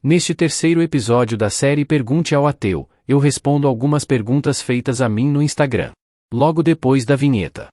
Neste terceiro episódio da série Pergunte ao Ateu, eu respondo algumas perguntas feitas a mim no Instagram. Logo depois da vinheta.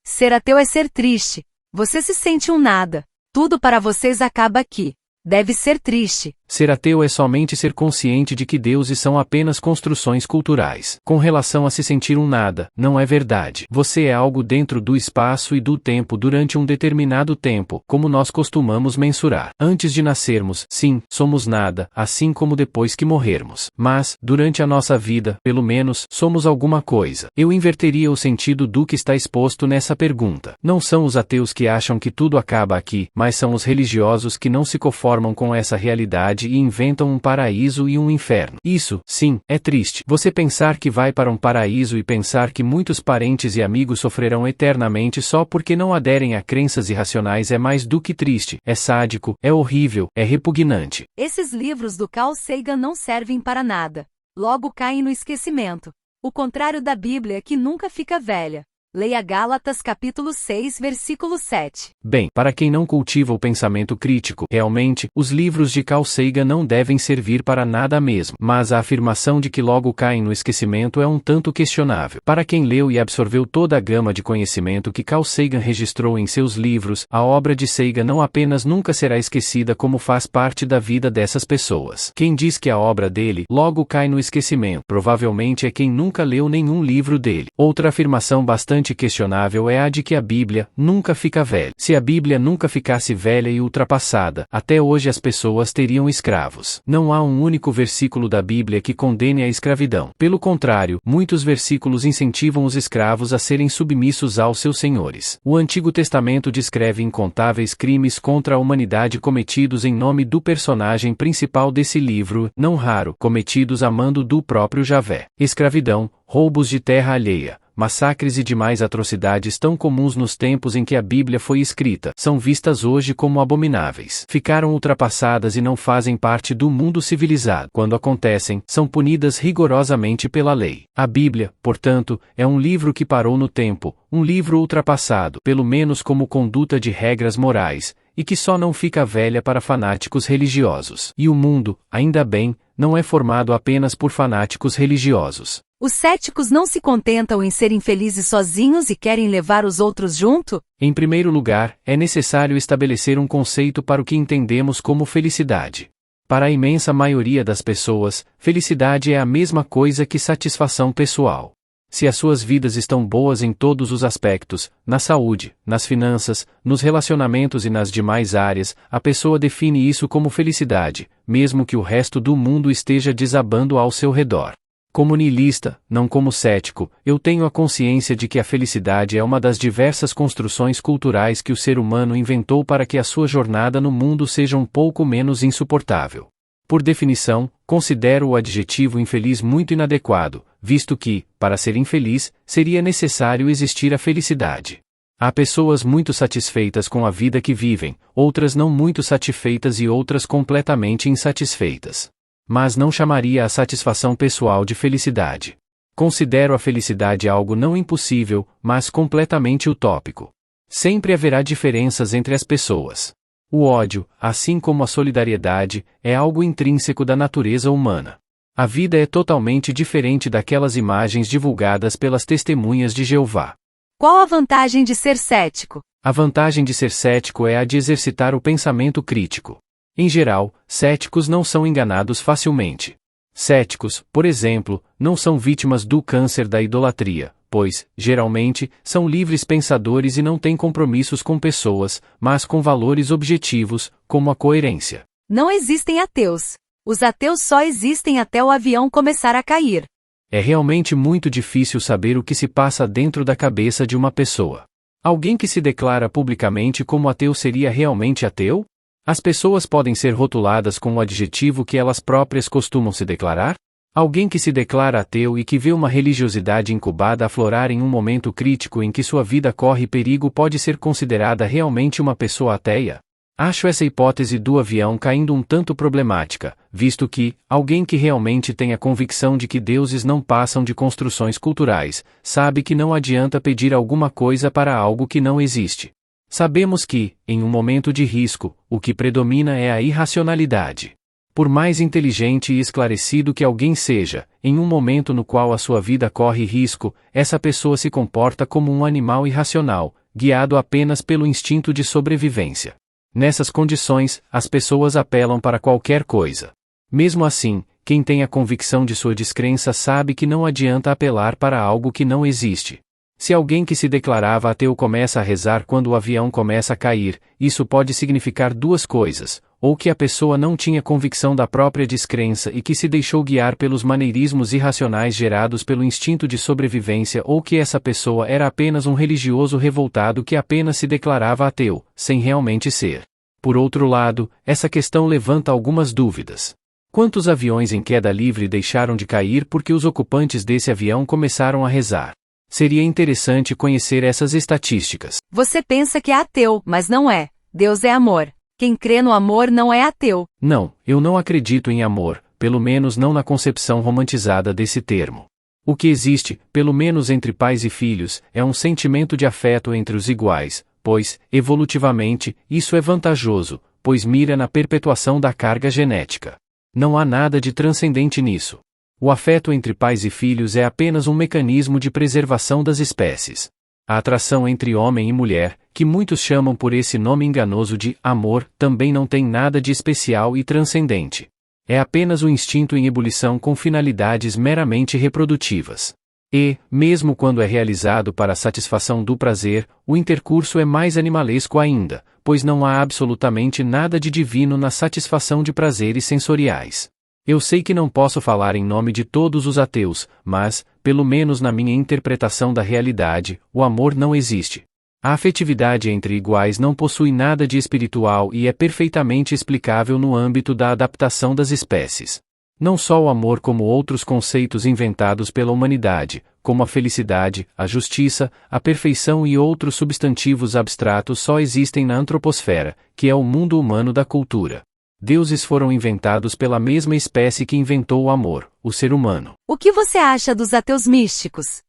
Ser ateu é ser triste. Você se sente um nada. Tudo para vocês acaba aqui. Deve ser triste. Ser ateu é somente ser consciente de que deuses são apenas construções culturais. Com relação a se sentir um nada, não é verdade. Você é algo dentro do espaço e do tempo durante um determinado tempo, como nós costumamos mensurar. Antes de nascermos, sim, somos nada, assim como depois que morrermos. Mas, durante a nossa vida, pelo menos, somos alguma coisa. Eu inverteria o sentido do que está exposto nessa pergunta. Não são os ateus que acham que tudo acaba aqui, mas são os religiosos que não se conformam com essa realidade e inventam um paraíso e um inferno. Isso, sim, é triste. Você pensar que vai para um paraíso e pensar que muitos parentes e amigos sofrerão eternamente só porque não aderem a crenças irracionais é mais do que triste, é sádico, é horrível, é repugnante. Esses livros do Carl Sagan não servem para nada. Logo caem no esquecimento. O contrário da Bíblia que nunca fica velha. Leia Gálatas capítulo 6, versículo 7. Bem, para quem não cultiva o pensamento crítico, realmente, os livros de Carl Sagan não devem servir para nada mesmo. Mas a afirmação de que logo caem no esquecimento é um tanto questionável. Para quem leu e absorveu toda a gama de conhecimento que Carl Sagan registrou em seus livros, a obra de Sagan não apenas nunca será esquecida como faz parte da vida dessas pessoas. Quem diz que a obra dele logo cai no esquecimento, provavelmente é quem nunca leu nenhum livro dele. Outra afirmação bastante questionável é a de que a Bíblia nunca fica velha. Se a Bíblia nunca ficasse velha e ultrapassada, até hoje as pessoas teriam escravos. Não há um único versículo da Bíblia que condene a escravidão. Pelo contrário, muitos versículos incentivam os escravos a serem submissos aos seus senhores. O Antigo Testamento descreve incontáveis crimes contra a humanidade cometidos em nome do personagem principal desse livro, não raro, cometidos a mando do próprio Javé. Escravidão, roubos de terra alheia, massacres e demais atrocidades tão comuns nos tempos em que a Bíblia foi escrita, são vistas hoje como abomináveis. Ficaram ultrapassadas e não fazem parte do mundo civilizado. Quando acontecem, são punidas rigorosamente pela lei. A Bíblia, portanto, é um livro que parou no tempo, um livro ultrapassado, pelo menos como conduta de regras morais, e que só não fica velha para fanáticos religiosos. E o mundo, ainda bem, não é formado apenas por fanáticos religiosos. Os céticos não se contentam em serem felizes sozinhos e querem levar os outros junto? Em primeiro lugar, é necessário estabelecer um conceito para o que entendemos como felicidade. Para a imensa maioria das pessoas, felicidade é a mesma coisa que satisfação pessoal. Se as suas vidas estão boas em todos os aspectos, na saúde, nas finanças, nos relacionamentos e nas demais áreas, a pessoa define isso como felicidade, mesmo que o resto do mundo esteja desabando ao seu redor. Como niilista, não como cético, eu tenho a consciência de que a felicidade é uma das diversas construções culturais que o ser humano inventou para que a sua jornada no mundo seja um pouco menos insuportável. Por definição, considero o adjetivo infeliz muito inadequado, visto que, para ser infeliz, seria necessário existir a felicidade. Há pessoas muito satisfeitas com a vida que vivem, outras não muito satisfeitas e outras completamente insatisfeitas. Mas não chamaria a satisfação pessoal de felicidade. Considero a felicidade algo não impossível, mas completamente utópico. Sempre haverá diferenças entre as pessoas. O ódio, assim como a solidariedade, é algo intrínseco da natureza humana. A vida é totalmente diferente daquelas imagens divulgadas pelas testemunhas de Jeová. Qual a vantagem de ser cético? A vantagem de ser cético é a de exercitar o pensamento crítico. Em geral, céticos não são enganados facilmente. Céticos, por exemplo, não são vítimas do câncer da idolatria, pois, geralmente, são livres pensadores e não têm compromissos com pessoas, mas com valores objetivos, como a coerência. Não existem ateus. Os ateus só existem até o avião começar a cair. É realmente muito difícil saber o que se passa dentro da cabeça de uma pessoa. Alguém que se declara publicamente como ateu seria realmente ateu? As pessoas podem ser rotuladas com o adjetivo que elas próprias costumam se declarar? Alguém que se declara ateu e que vê uma religiosidade incubada aflorar em um momento crítico em que sua vida corre perigo pode ser considerada realmente uma pessoa ateia? Acho essa hipótese do avião caindo um tanto problemática, visto que, alguém que realmente tem a convicção de que deuses não passam de construções culturais, sabe que não adianta pedir alguma coisa para algo que não existe. Sabemos que, em um momento de risco, o que predomina é a irracionalidade. Por mais inteligente e esclarecido que alguém seja, em um momento no qual a sua vida corre risco, essa pessoa se comporta como um animal irracional, guiado apenas pelo instinto de sobrevivência. Nessas condições, as pessoas apelam para qualquer coisa. Mesmo assim, quem tem a convicção de sua descrença sabe que não adianta apelar para algo que não existe. Se alguém que se declarava ateu começa a rezar quando o avião começa a cair, isso pode significar duas coisas: ou que a pessoa não tinha convicção da própria descrença e que se deixou guiar pelos maneirismos irracionais gerados pelo instinto de sobrevivência, ou que essa pessoa era apenas um religioso revoltado que apenas se declarava ateu, sem realmente ser. Por outro lado, essa questão levanta algumas dúvidas. Quantos aviões em queda livre deixaram de cair porque os ocupantes desse avião começaram a rezar? Seria interessante conhecer essas estatísticas. Você pensa que é ateu, mas não é. Deus é amor. Quem crê no amor não é ateu. Não, eu não acredito em amor, pelo menos não na concepção romantizada desse termo. O que existe, pelo menos entre pais e filhos, é um sentimento de afeto entre os iguais, pois, evolutivamente, isso é vantajoso, pois mira na perpetuação da carga genética. Não há nada de transcendente nisso. O afeto entre pais e filhos é apenas um mecanismo de preservação das espécies. A atração entre homem e mulher, que muitos chamam por esse nome enganoso de amor, também não tem nada de especial e transcendente. É apenas o instinto em ebulição com finalidades meramente reprodutivas. E, mesmo quando é realizado para a satisfação do prazer, o intercurso é mais animalesco ainda, pois não há absolutamente nada de divino na satisfação de prazeres sensoriais. Eu sei que não posso falar em nome de todos os ateus, mas, pelo menos na minha interpretação da realidade, o amor não existe. A afetividade entre iguais não possui nada de espiritual e é perfeitamente explicável no âmbito da adaptação das espécies. Não só o amor como outros conceitos inventados pela humanidade, como a felicidade, a justiça, a perfeição e outros substantivos abstratos só existem na antroposfera, que é o mundo humano da cultura. Deuses foram inventados pela mesma espécie que inventou o amor, o ser humano. O que você acha dos ateus místicos?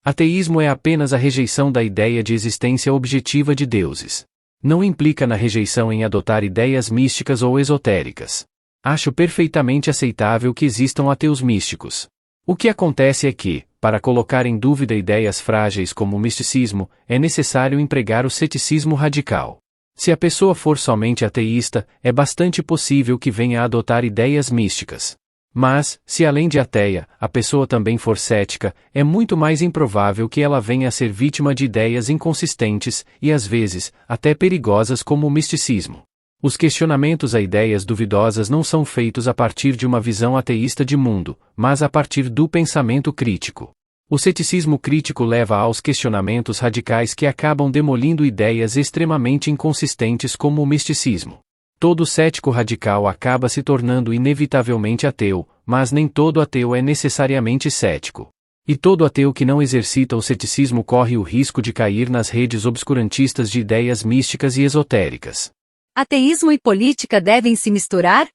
Ateísmo é apenas a rejeição da ideia de existência objetiva de deuses. Não implica na rejeição em adotar ideias místicas ou esotéricas. Acho perfeitamente aceitável que existam ateus místicos. O que acontece é que, para colocar em dúvida ideias frágeis como o misticismo, é necessário empregar o ceticismo radical. Se a pessoa for somente ateísta, é bastante possível que venha a adotar ideias místicas. Mas, se além de ateia, a pessoa também for cética, é muito mais improvável que ela venha a ser vítima de ideias inconsistentes, e às vezes, até perigosas como o misticismo. Os questionamentos a ideias duvidosas não são feitos a partir de uma visão ateísta de mundo, mas a partir do pensamento crítico. O ceticismo crítico leva aos questionamentos radicais que acabam demolindo ideias extremamente inconsistentes como o misticismo. Todo cético radical acaba se tornando inevitavelmente ateu, mas nem todo ateu é necessariamente cético. E todo ateu que não exercita o ceticismo corre o risco de cair nas redes obscurantistas de ideias místicas e esotéricas. Ateísmo e política devem se misturar?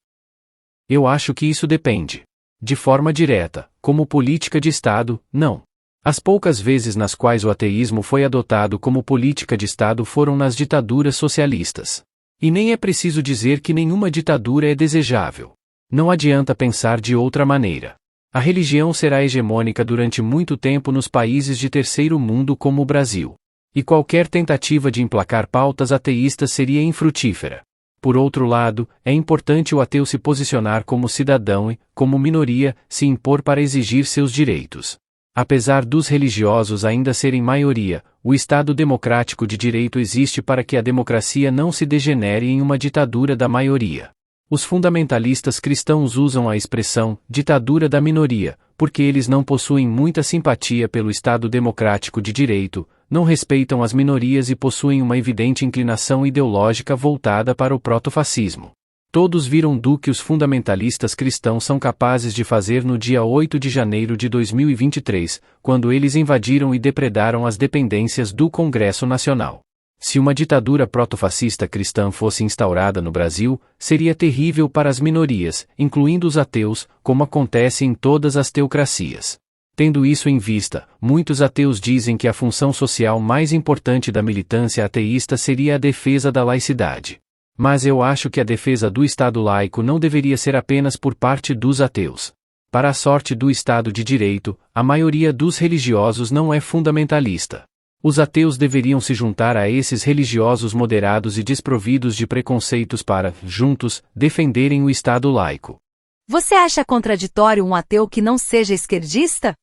Eu acho que isso depende. De forma direta, como política de Estado, não. As poucas vezes nas quais o ateísmo foi adotado como política de Estado foram nas ditaduras socialistas. E nem é preciso dizer que nenhuma ditadura é desejável. Não adianta pensar de outra maneira. A religião será hegemônica durante muito tempo nos países de terceiro mundo como o Brasil. E qualquer tentativa de emplacar pautas ateístas seria infrutífera. Por outro lado, é importante o ateu se posicionar como cidadão e, como minoria, se impor para exigir seus direitos. Apesar dos religiosos ainda serem maioria, o Estado democrático de direito existe para que a democracia não se degenere em uma ditadura da maioria. Os fundamentalistas cristãos usam a expressão ditadura da minoria, porque eles não possuem muita simpatia pelo Estado democrático de direito, não respeitam as minorias e possuem uma evidente inclinação ideológica voltada para o protofascismo. Todos viram do que os fundamentalistas cristãos são capazes de fazer no dia 8 de janeiro de 2023, quando eles invadiram e depredaram as dependências do Congresso Nacional. Se uma ditadura protofascista cristã fosse instaurada no Brasil, seria terrível para as minorias, incluindo os ateus, como acontece em todas as teocracias. Tendo isso em vista, muitos ateus dizem que a função social mais importante da militância ateísta seria a defesa da laicidade. Mas eu acho que a defesa do Estado laico não deveria ser apenas por parte dos ateus. Para a sorte do Estado de Direito, a maioria dos religiosos não é fundamentalista. Os ateus deveriam se juntar a esses religiosos moderados e desprovidos de preconceitos para, juntos, defenderem o Estado laico. Você acha contraditório um ateu que não seja esquerdista?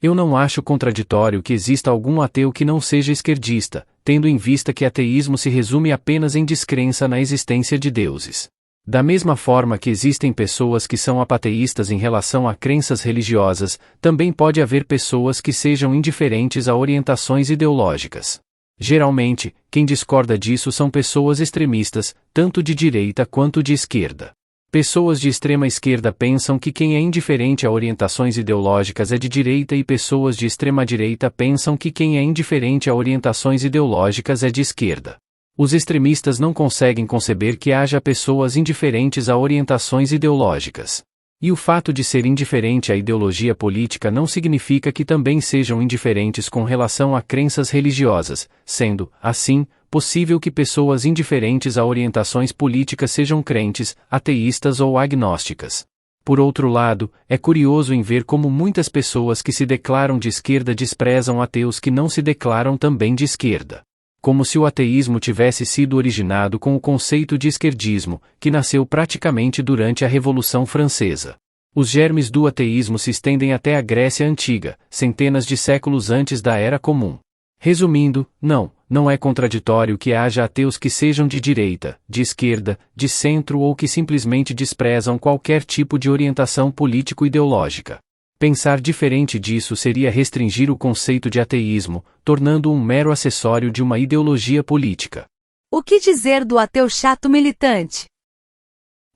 Eu não acho contraditório que exista algum ateu que não seja esquerdista, tendo em vista que ateísmo se resume apenas em descrença na existência de deuses. Da mesma forma que existem pessoas que são apateístas em relação a crenças religiosas, também pode haver pessoas que sejam indiferentes a orientações ideológicas. Geralmente, quem discorda disso são pessoas extremistas, tanto de direita quanto de esquerda. Pessoas de extrema esquerda pensam que quem é indiferente a orientações ideológicas é de direita e pessoas de extrema direita pensam que quem é indiferente a orientações ideológicas é de esquerda. Os extremistas não conseguem conceber que haja pessoas indiferentes a orientações ideológicas. E o fato de ser indiferente à ideologia política não significa que também sejam indiferentes com relação a crenças religiosas, sendo, assim, possível que pessoas indiferentes a orientações políticas sejam crentes, ateístas ou agnósticas. Por outro lado, é curioso em ver como muitas pessoas que se declaram de esquerda desprezam ateus que não se declaram também de esquerda. Como se o ateísmo tivesse sido originado com o conceito de esquerdismo, que nasceu praticamente durante a Revolução Francesa. Os germes do ateísmo se estendem até a Grécia Antiga, centenas de séculos antes da Era Comum. Resumindo, não é contraditório que haja ateus que sejam de direita, de esquerda, de centro ou que simplesmente desprezam qualquer tipo de orientação político-ideológica. Pensar diferente disso seria restringir o conceito de ateísmo, tornando-o um mero acessório de uma ideologia política. O que dizer do ateu chato militante?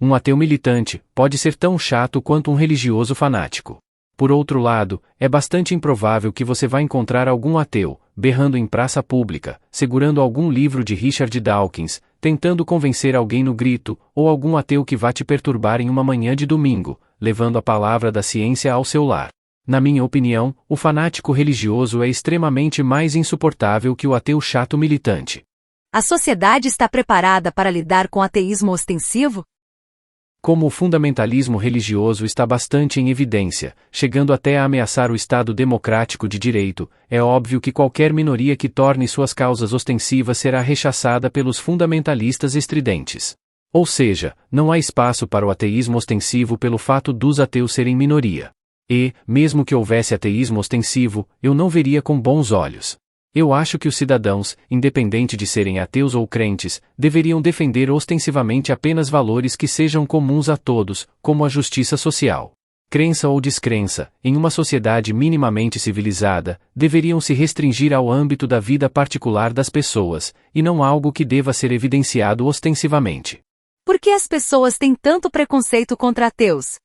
Um ateu militante pode ser tão chato quanto um religioso fanático. Por outro lado, é bastante improvável que você vá encontrar algum ateu, berrando em praça pública, segurando algum livro de Richard Dawkins, tentando convencer alguém no grito, ou algum ateu que vá te perturbar em uma manhã de domingo, levando a palavra da ciência ao seu lar. Na minha opinião, o fanático religioso é extremamente mais insuportável que o ateu chato militante. A sociedade está preparada para lidar com ateísmo ostensivo? Como o fundamentalismo religioso está bastante em evidência, chegando até a ameaçar o Estado democrático de direito, é óbvio que qualquer minoria que torne suas causas ostensivas será rechaçada pelos fundamentalistas estridentes. Ou seja, não há espaço para o ateísmo ostensivo pelo fato dos ateus serem minoria. E, mesmo que houvesse ateísmo ostensivo, eu não veria com bons olhos. Eu acho que os cidadãos, independente de serem ateus ou crentes, deveriam defender ostensivamente apenas valores que sejam comuns a todos, como a justiça social. Crença ou descrença, em uma sociedade minimamente civilizada, deveriam se restringir ao âmbito da vida particular das pessoas, e não algo que deva ser evidenciado ostensivamente. Por que as pessoas têm tanto preconceito contra ateus?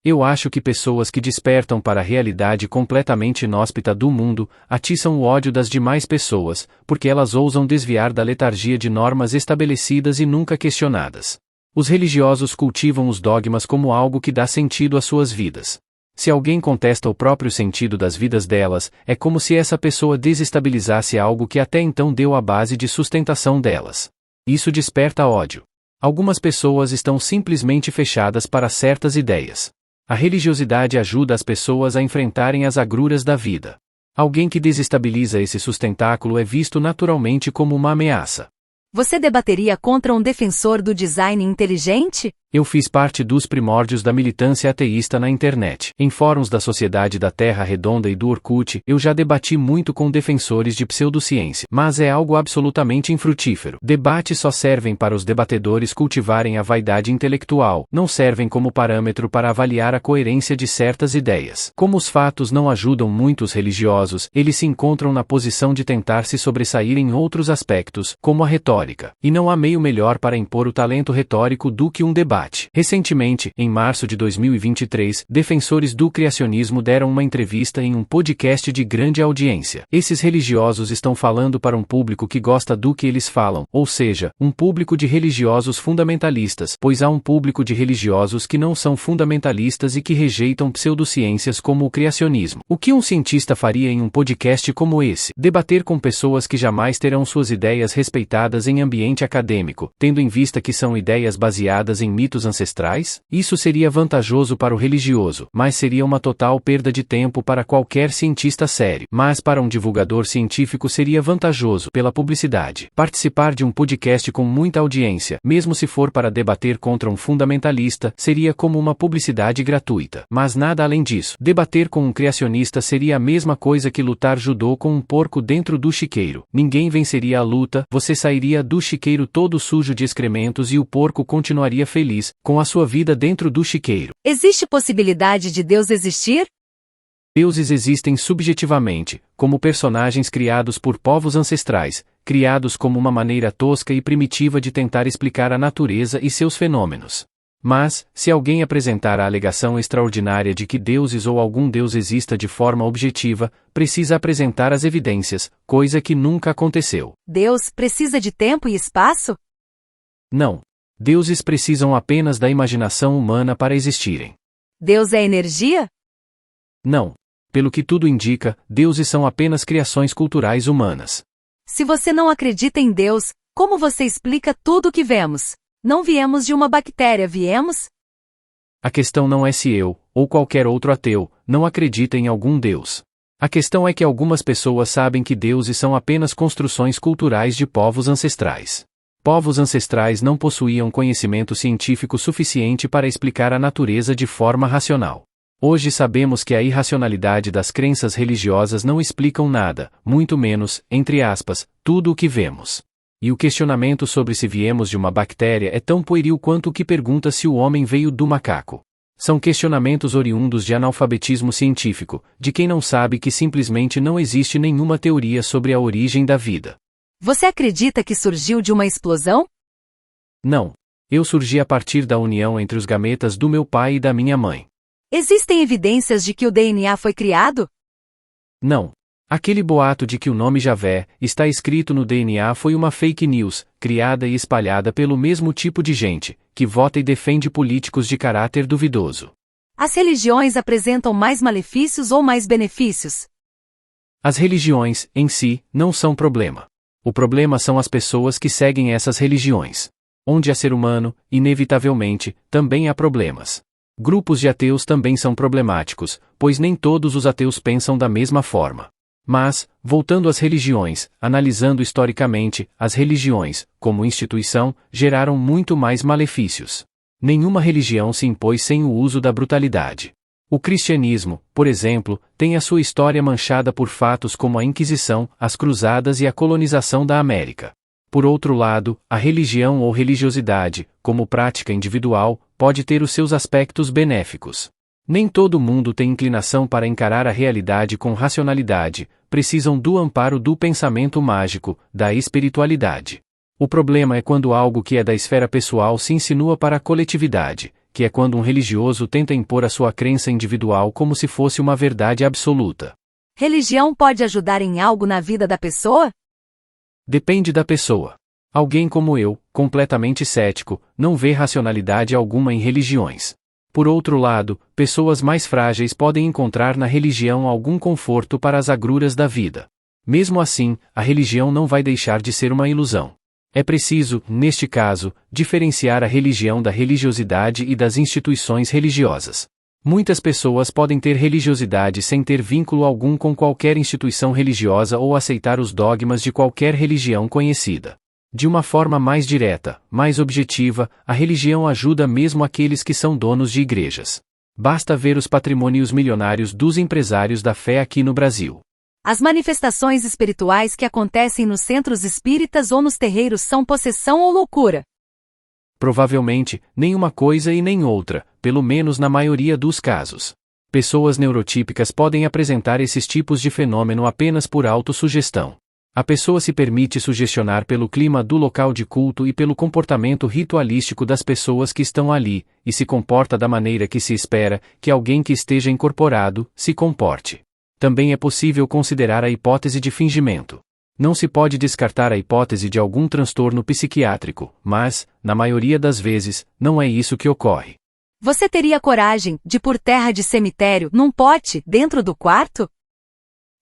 Eu acho que pessoas que despertam para a realidade completamente inóspita do mundo, atiçam o ódio das demais pessoas, porque elas ousam desviar da letargia de normas estabelecidas e nunca questionadas. Os religiosos cultivam os dogmas como algo que dá sentido às suas vidas. Se alguém contesta o próprio sentido das vidas delas, é como se essa pessoa desestabilizasse algo que até então deu a base de sustentação delas. Isso desperta ódio. Algumas pessoas estão simplesmente fechadas para certas ideias. A religiosidade ajuda as pessoas a enfrentarem as agruras da vida. Alguém que desestabiliza esse sustentáculo é visto naturalmente como uma ameaça. Você debateria contra um defensor do design inteligente? Eu fiz parte dos primórdios da militância ateísta na internet. Em fóruns da Sociedade da Terra Redonda e do Orkut, eu já debati muito com defensores de pseudociência, mas é algo absolutamente infrutífero. Debates só servem para os debatedores cultivarem a vaidade intelectual, não servem como parâmetro para avaliar a coerência de certas ideias. Como os fatos não ajudam muito os religiosos, eles se encontram na posição de tentar se sobressair em outros aspectos, como a retórica. E não há meio melhor para impor o talento retórico do que um debate. debate. Recentemente, em março de 2023, defensores do criacionismo deram uma entrevista em um podcast de grande audiência. Esses religiosos estão falando para um público que gosta do que eles falam, ou seja, um público de religiosos fundamentalistas, pois há um público de religiosos que não são fundamentalistas e que rejeitam pseudociências como o criacionismo. O que um cientista faria em um podcast como esse? Debater com pessoas que jamais terão suas ideias respeitadas em ambiente acadêmico, tendo em vista que são ideias baseadas em mitos ancestrais? Isso seria vantajoso para o religioso, mas seria uma total perda de tempo para qualquer cientista sério. Mas para um divulgador científico seria vantajoso pela publicidade. Participar de um podcast com muita audiência, mesmo se for para debater contra um fundamentalista, seria como uma publicidade gratuita. Mas nada além disso. Debater com um criacionista seria a mesma coisa que lutar judô com um porco dentro do chiqueiro. Ninguém venceria a luta, você sairia do chiqueiro todo sujo de excrementos e o porco continuaria feliz, com a sua vida dentro do chiqueiro. Existe possibilidade de Deus existir? Deuses existem subjetivamente, como personagens criados por povos ancestrais, criados como uma maneira tosca e primitiva de tentar explicar a natureza e seus fenômenos. Mas, se alguém apresentar a alegação extraordinária de que deuses ou algum deus exista de forma objetiva, precisa apresentar as evidências, coisa que nunca aconteceu. Deus precisa de tempo e espaço? Não. Deuses precisam apenas da imaginação humana para existirem. Deus é energia? Não. Pelo que tudo indica, deuses são apenas criações culturais humanas. Se você não acredita em Deus, como você explica tudo o que vemos? Não viemos de uma bactéria, viemos? A questão não é se eu, ou qualquer outro ateu, não acredita em algum Deus. A questão é que algumas pessoas sabem que deuses são apenas construções culturais de povos ancestrais. Povos ancestrais não possuíam conhecimento científico suficiente para explicar a natureza de forma racional. Hoje sabemos que a irracionalidade das crenças religiosas não explicam nada, muito menos, entre aspas, tudo o que vemos. E o questionamento sobre se viemos de uma bactéria é tão pueril quanto o que pergunta se o homem veio do macaco. São questionamentos oriundos de analfabetismo científico, de quem não sabe que simplesmente não existe nenhuma teoria sobre a origem da vida. Você acredita que surgiu de uma explosão? Não. Eu surgi a partir da união entre os gametas do meu pai e da minha mãe. Existem evidências de que o DNA foi criado? Não. Aquele boato de que o nome Javé está escrito no DNA foi uma fake news, criada e espalhada pelo mesmo tipo de gente, que vota e defende políticos de caráter duvidoso. As religiões apresentam mais malefícios ou mais benefícios? As religiões, em si, não são problema. O problema são as pessoas que seguem essas religiões. Onde há ser humano, inevitavelmente, também há problemas. Grupos de ateus também são problemáticos, pois nem todos os ateus pensam da mesma forma. Mas, voltando às religiões, analisando historicamente, as religiões, como instituição, geraram muito mais malefícios. Nenhuma religião se impôs sem o uso da brutalidade. O cristianismo, por exemplo, tem a sua história manchada por fatos como a Inquisição, as Cruzadas e a colonização da América. Por outro lado, a religião ou religiosidade, como prática individual, pode ter os seus aspectos benéficos. Nem todo mundo tem inclinação para encarar a realidade com racionalidade, precisam do amparo do pensamento mágico, da espiritualidade. O problema é quando algo que é da esfera pessoal se insinua para a coletividade, que é quando um religioso tenta impor a sua crença individual como se fosse uma verdade absoluta. Religião pode ajudar em algo na vida da pessoa? Depende da pessoa. Alguém como eu, completamente cético, não vê racionalidade alguma em religiões. Por outro lado, pessoas mais frágeis podem encontrar na religião algum conforto para as agruras da vida. Mesmo assim, a religião não vai deixar de ser uma ilusão. É preciso, neste caso, diferenciar a religião da religiosidade e das instituições religiosas. Muitas pessoas podem ter religiosidade sem ter vínculo algum com qualquer instituição religiosa ou aceitar os dogmas de qualquer religião conhecida. De uma forma mais direta, mais objetiva, a religião ajuda mesmo aqueles que são donos de igrejas. Basta ver os patrimônios milionários dos empresários da fé aqui no Brasil. As manifestações espirituais que acontecem nos centros espíritas ou nos terreiros são possessão ou loucura? Provavelmente, nem uma coisa e nem outra, pelo menos na maioria dos casos. Pessoas neurotípicas podem apresentar esses tipos de fenômeno apenas por autossugestão. A pessoa se permite sugestionar pelo clima do local de culto e pelo comportamento ritualístico das pessoas que estão ali, e se comporta da maneira que se espera que alguém que esteja incorporado se comporte. Também é possível considerar a hipótese de fingimento. Não se pode descartar a hipótese de algum transtorno psiquiátrico, mas, na maioria das vezes, não é isso que ocorre. Você teria coragem de pôr terra de cemitério num pote dentro do quarto?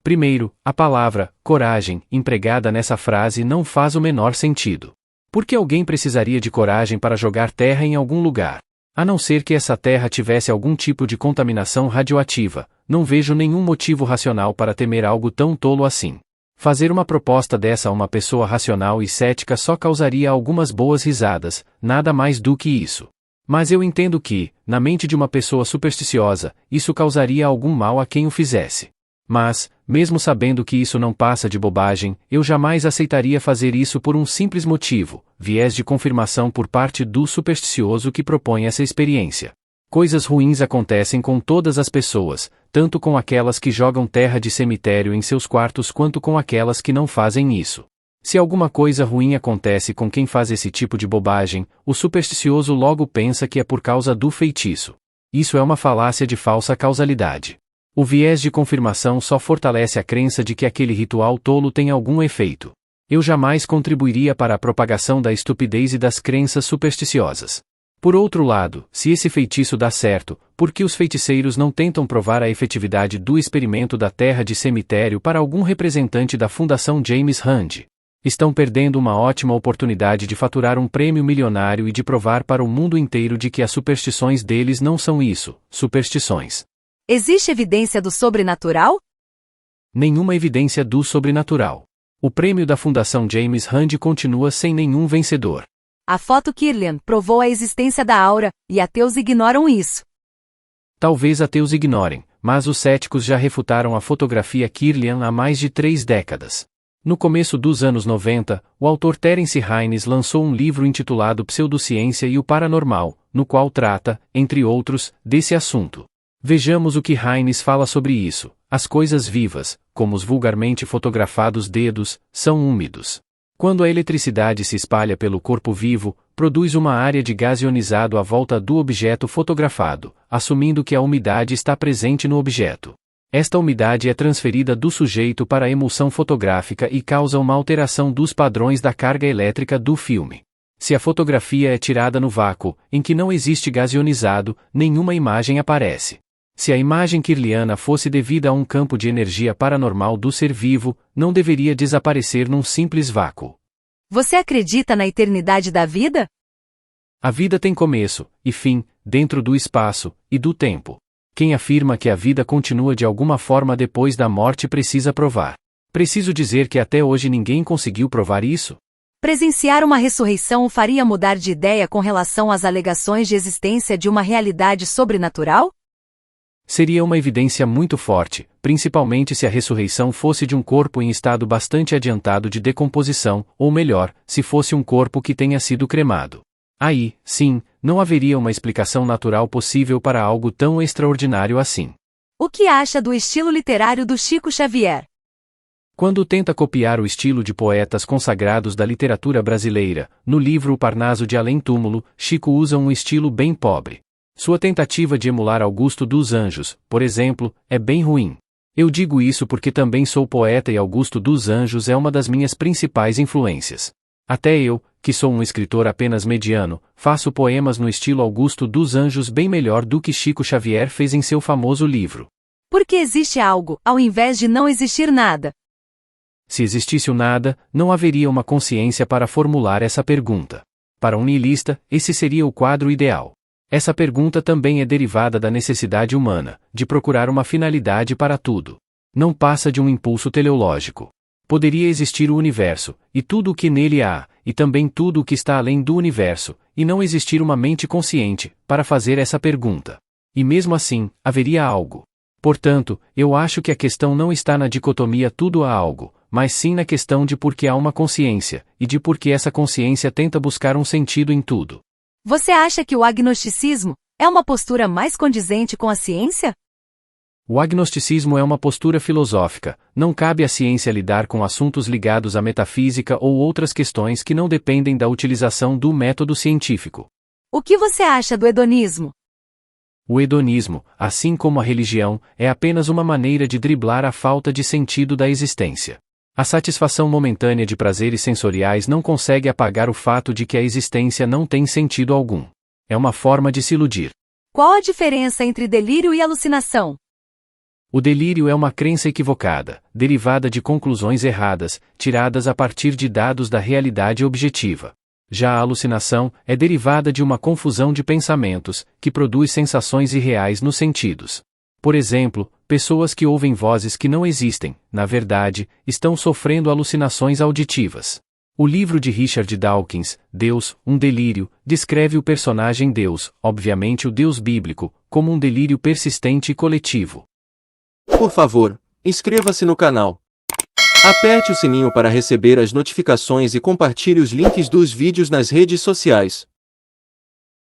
Primeiro, a palavra coragem empregada nessa frase não faz o menor sentido. Por que alguém precisaria de coragem para jogar terra em algum lugar? A não ser que essa terra tivesse algum tipo de contaminação radioativa, não vejo nenhum motivo racional para temer algo tão tolo assim. Fazer uma proposta dessa a uma pessoa racional e cética só causaria algumas boas risadas, nada mais do que isso. Mas eu entendo que, na mente de uma pessoa supersticiosa, isso causaria algum mal a quem o fizesse. Mas, mesmo sabendo que isso não passa de bobagem, eu jamais aceitaria fazer isso por um simples motivo: viés de confirmação por parte do supersticioso que propõe essa experiência. Coisas ruins acontecem com todas as pessoas, tanto com aquelas que jogam terra de cemitério em seus quartos quanto com aquelas que não fazem isso. Se alguma coisa ruim acontece com quem faz esse tipo de bobagem, o supersticioso logo pensa que é por causa do feitiço. Isso é uma falácia de falsa causalidade. O viés de confirmação só fortalece a crença de que aquele ritual tolo tem algum efeito. Eu jamais contribuiria para a propagação da estupidez e das crenças supersticiosas. Por outro lado, se esse feitiço dá certo, por que os feiticeiros não tentam provar a efetividade do experimento da terra de cemitério para algum representante da Fundação James Randi? Estão perdendo uma ótima oportunidade de faturar um prêmio milionário e de provar para o mundo inteiro de que as superstições deles não são isso, superstições. Existe evidência do sobrenatural? Nenhuma evidência do sobrenatural. O prêmio da Fundação James Randi continua sem nenhum vencedor. A foto Kirlian provou a existência da aura, e ateus ignoram isso. Talvez ateus ignorem, mas os céticos já refutaram a fotografia Kirlian há mais de 3 décadas. No começo dos anos 90, o autor Terence Haynes lançou um livro intitulado Pseudociência e o Paranormal, no qual trata, entre outros, desse assunto. Vejamos o que Haynes fala sobre isso. As coisas vivas, como os vulgarmente fotografados dedos, são úmidos. Quando a eletricidade se espalha pelo corpo vivo, produz uma área de gás ionizado à volta do objeto fotografado, assumindo que a umidade está presente no objeto. Esta umidade é transferida do sujeito para a emulsão fotográfica e causa uma alteração dos padrões da carga elétrica do filme. Se a fotografia é tirada no vácuo, em que não existe gás ionizado, nenhuma imagem aparece. Se a imagem kirliana fosse devida a um campo de energia paranormal do ser vivo, não deveria desaparecer num simples vácuo. Você acredita na eternidade da vida? A vida tem começo e fim, dentro do espaço e do tempo. Quem afirma que a vida continua de alguma forma depois da morte precisa provar. Preciso dizer que até hoje ninguém conseguiu provar isso? Presenciar uma ressurreição o faria mudar de ideia com relação às alegações de existência de uma realidade sobrenatural? Seria uma evidência muito forte, principalmente se a ressurreição fosse de um corpo em estado bastante adiantado de decomposição, ou melhor, se fosse um corpo que tenha sido cremado. Aí, sim, não haveria uma explicação natural possível para algo tão extraordinário assim. O que acha do estilo literário do Chico Xavier? Quando tenta copiar o estilo de poetas consagrados da literatura brasileira, no livro O Parnaso de Além Túmulo, Chico usa um estilo bem pobre. Sua tentativa de emular Augusto dos Anjos, por exemplo, é bem ruim. Eu digo isso porque também sou poeta e Augusto dos Anjos é uma das minhas principais influências. Até eu, que sou um escritor apenas mediano, faço poemas no estilo Augusto dos Anjos bem melhor do que Chico Xavier fez em seu famoso livro. Por que existe algo, ao invés de não existir nada? Se existisse o nada, não haveria uma consciência para formular essa pergunta. Para um niilista, esse seria o quadro ideal. Essa pergunta também é derivada da necessidade humana, de procurar uma finalidade para tudo. Não passa de um impulso teleológico. Poderia existir o universo, e tudo o que nele há, e também tudo o que está além do universo, e não existir uma mente consciente, para fazer essa pergunta. E mesmo assim, haveria algo. Portanto, eu acho que a questão não está na dicotomia tudo há algo, mas sim na questão de por que há uma consciência, e de por que essa consciência tenta buscar um sentido em tudo. Você acha que o agnosticismo é uma postura mais condizente com a ciência? O agnosticismo é uma postura filosófica, não cabe à ciência lidar com assuntos ligados à metafísica ou outras questões que não dependem da utilização do método científico. O que você acha do hedonismo? O hedonismo, assim como a religião, é apenas uma maneira de driblar a falta de sentido da existência. A satisfação momentânea de prazeres sensoriais não consegue apagar o fato de que a existência não tem sentido algum. É uma forma de se iludir. Qual a diferença entre delírio e alucinação? O delírio é uma crença equivocada, derivada de conclusões erradas, tiradas a partir de dados da realidade objetiva. Já a alucinação é derivada de uma confusão de pensamentos, que produz sensações irreais nos sentidos. Por exemplo, pessoas que ouvem vozes que não existem, na verdade, estão sofrendo alucinações auditivas. O livro de Richard Dawkins, Deus, um delírio, descreve o personagem Deus, obviamente o Deus bíblico, como um delírio persistente e coletivo. Por favor, inscreva-se no canal. Aperte o sininho para receber as notificações e compartilhe os links dos vídeos nas redes sociais.